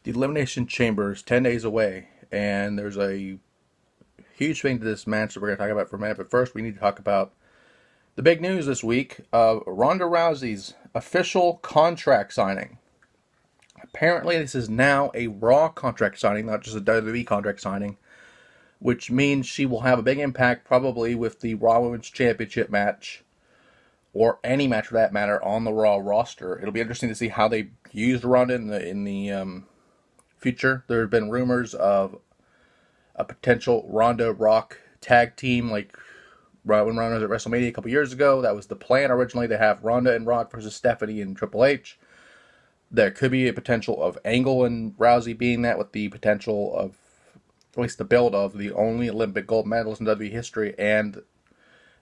The Elimination Chamber is 10 days away, and there's a huge thing to this match that we're going to talk about for a minute. But first, we need to talk about the big news this week of Ronda Rousey's official contract signing. Apparently, this is now a Raw contract signing, not just a WWE contract signing, which means she will have a big impact probably with the Raw Women's Championship match, or any match for that matter, on the Raw roster. It'll be interesting to see how they use Ronda in the future. There have been rumors of a potential Ronda Rock tag team, like when Ronda was at WrestleMania a couple years ago. That was the plan originally, to have Ronda and Rock versus Stephanie and Triple H. There could be a potential of Angle and Rousey being that, with the potential of, at least the build of, the only Olympic gold medalist in WWE history and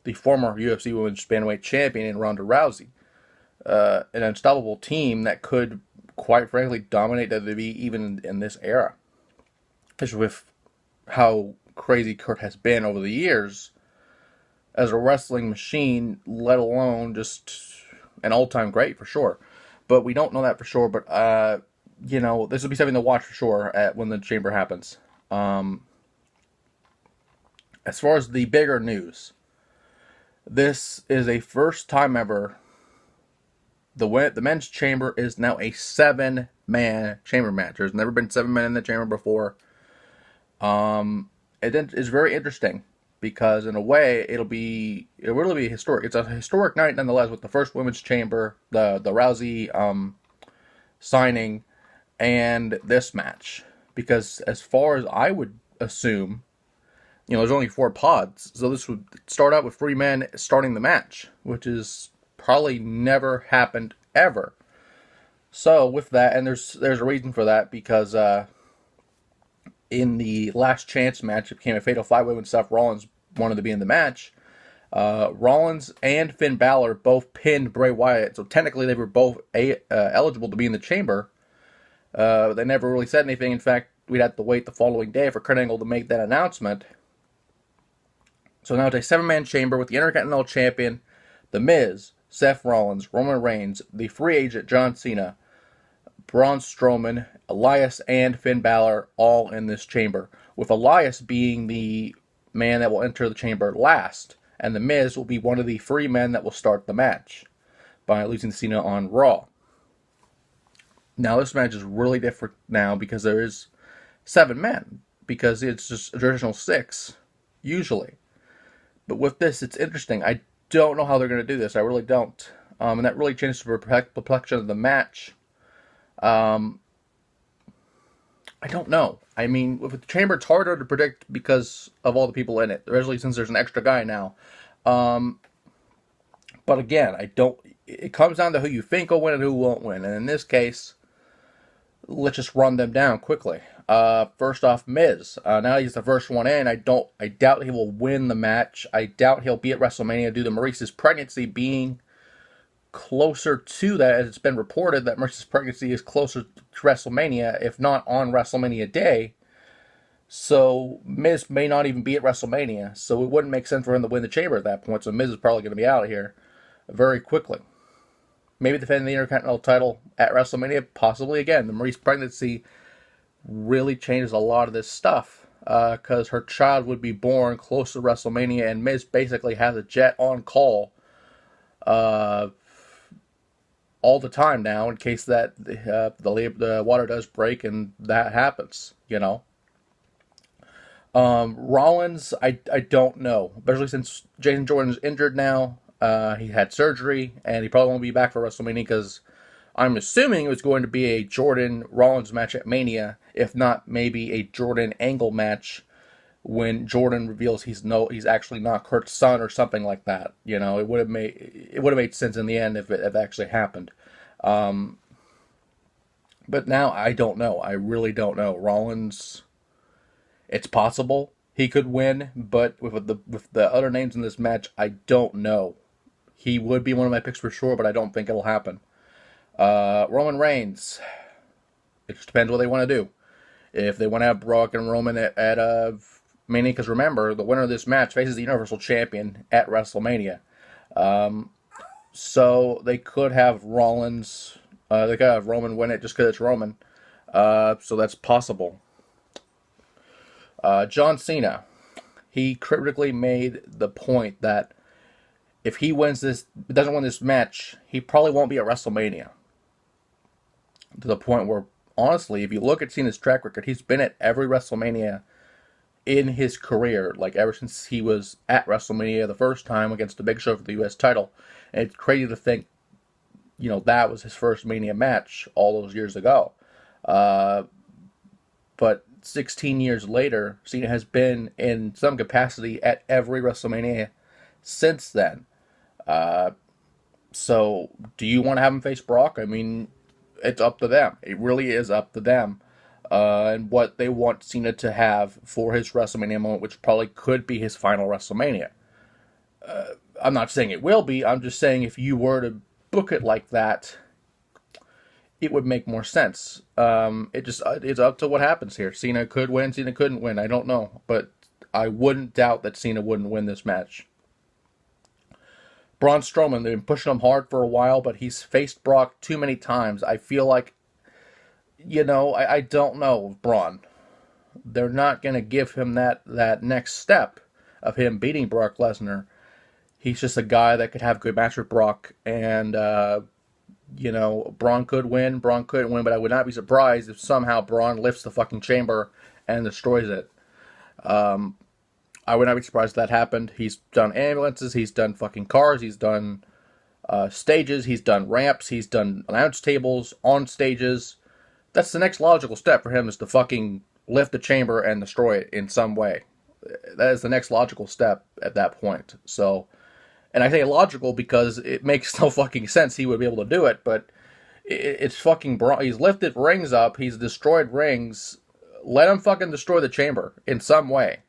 the former UFC Women's Bantamweight Champion in Ronda Rousey. An unstoppable team that could, quite frankly, dominate WWE even in this era. Just with how crazy Kurt has been over the years as a wrestling machine, let alone just an all-time great for sure. But we don't know that for sure. But this will be something to watch for sure when the Chamber happens. As far as the bigger news, this is a first time ever. The men's chamber is now a 7-man chamber match. There's never been 7 men in the chamber before. It is very interesting because in a way it'll really be historic. It's a historic night nonetheless, with the first women's chamber, the Rousey signing, and this match. Because as far as I would assume, there's only 4 pods, so this would start out with 3 men starting the match, which is probably never happened ever. So with that, and there's a reason for that, because in the last chance match, it became a fatal 5-way when Seth Rollins wanted to be in the match. Rollins and Finn Balor both pinned Bray Wyatt, so technically they were both eligible to be in the chamber. They never really said anything. In fact, we'd have to wait the following day for Kurt Angle to make that announcement. So now it's a 7-man chamber with the Intercontinental Champion, The Miz, Seth Rollins, Roman Reigns, the free agent John Cena, Braun Strowman, Elias, and Finn Balor all in this chamber, with Elias being the man that will enter the chamber last, and The Miz will be one of the 3 men that will start the match by losing to Cena on Raw. Now this match is really different now because there is 7 men, because it's just a traditional 6 usually. But with this, it's interesting. I don't know how they're going to do this. I really don't. And that really changes the perplexion of the match. I don't know. I mean, with the chamber, it's harder to predict because of all the people in it, especially since there's an extra guy now. But again, it comes down to who you think will win and who won't win. And in this case, let's just run them down quickly. First off, Miz. Now he's the first one in. I doubt he will win the match. I doubt he'll be at WrestleMania due to Maurice's pregnancy being closer to that, as it's been reported that Maurice's pregnancy is closer to WrestleMania, if not on WrestleMania Day. So Miz may not even be at WrestleMania. So it wouldn't make sense for him to win the chamber at that point. So Miz is probably going to be out of here very quickly. Maybe defending the Intercontinental title at WrestleMania, possibly again. The Maurice pregnancy really changes a lot of this stuff, because her child would be born close to WrestleMania, and Miz basically has a jet on call all the time now, in case that the water does break and that happens, Rollins, I don't know, especially since Jason Jordan's injured now. He had surgery, and he probably won't be back for WrestleMania, because I'm assuming it was going to be a Jordan-Rollins match at Mania, if not maybe a Jordan-Angle match when Jordan reveals he's actually not Kurt's son or something like that. It would have made sense in the end if it actually happened. But now I don't know. I really don't know. Rollins, it's possible he could win, but with the other names in this match, I don't know. He would be one of my picks for sure, but I don't think it'll happen. Roman Reigns. It just depends what they want to do. If they want to have Brock and Roman at Mania, because remember, the winner of this match faces the Universal Champion at WrestleMania. So they could have Rollins. They could have Roman win it just because it's Roman. So that's possible. John Cena, he critically made the point that if he doesn't win this match, he probably won't be at WrestleMania. To the point where, honestly, if you look at Cena's track record, he's been at every WrestleMania in his career, like ever since he was at WrestleMania the first time against the Big Show for the U.S. title. And it's crazy to think, that was his first Mania match all those years ago. But 16 years later, Cena has been in some capacity at every WrestleMania since then. So, do you want to have him face Brock? I mean, it's up to them. It really is up to them. And what they want Cena to have for his WrestleMania moment, which probably could be his final WrestleMania. I'm not saying it will be. I'm just saying if you were to book it like that, it would make more sense. It's up to what happens here. Cena could win. Cena couldn't win. I don't know. But I wouldn't doubt that Cena wouldn't win this match. Braun Strowman, they've been pushing him hard for a while, but he's faced Brock too many times. I feel like, I don't know, Braun. They're not going to give him that next step of him beating Brock Lesnar. He's just a guy that could have a good match with Brock, and, Braun could win, Braun couldn't win, but I would not be surprised if somehow Braun lifts the fucking chamber and destroys it. I would not be surprised if that happened. He's done ambulances, he's done fucking cars, he's done stages, he's done ramps, he's done announce tables on stages. That's the next logical step for him, is to fucking lift the chamber and destroy it in some way. That is the next logical step at that point. So, and I say logical because it makes no fucking sense he would be able to do it, but it's fucking Braun. He's lifted rings up, he's destroyed rings. Let him fucking destroy the chamber in some way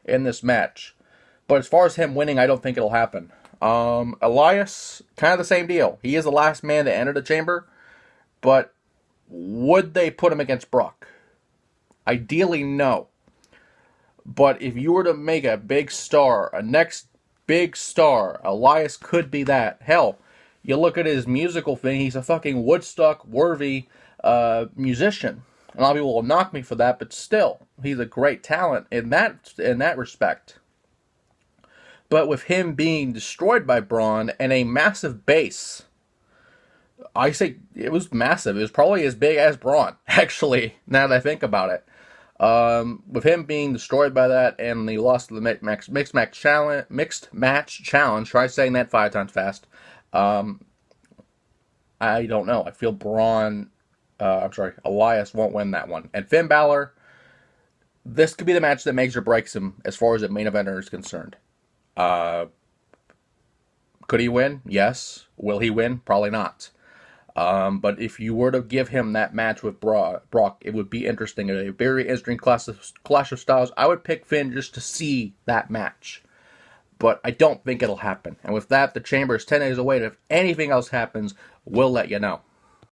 in this match. But as far as him winning, I don't think it'll happen. Elias, kind of the same deal. He is the last man to enter the chamber, but would they put him against Brock? Ideally, no. But if you were to make a big star, a next big star, Elias could be that. Hell, you look at his musical thing, he's a fucking Woodstock-worthy musician. A lot of people will knock me for that, but still, he's a great talent in that respect. But with him being destroyed by Braun and a massive base, I say it was massive. It was probably as big as Braun, actually, now that I think about it. With him being destroyed by that and the loss of the mixed match challenge, try saying that 5 times fast. I don't know. I feel Elias won't win that one. And Finn Balor, this could be the match that makes or breaks him as far as the main eventer is concerned. Could he win? Yes. Will he win? Probably not. But if you were to give him that match with Brock, it would be interesting. A very interesting clash of styles. I would pick Finn just to see that match. But I don't think it'll happen. And with that, the chamber is 10 days away. And if anything else happens, we'll let you know.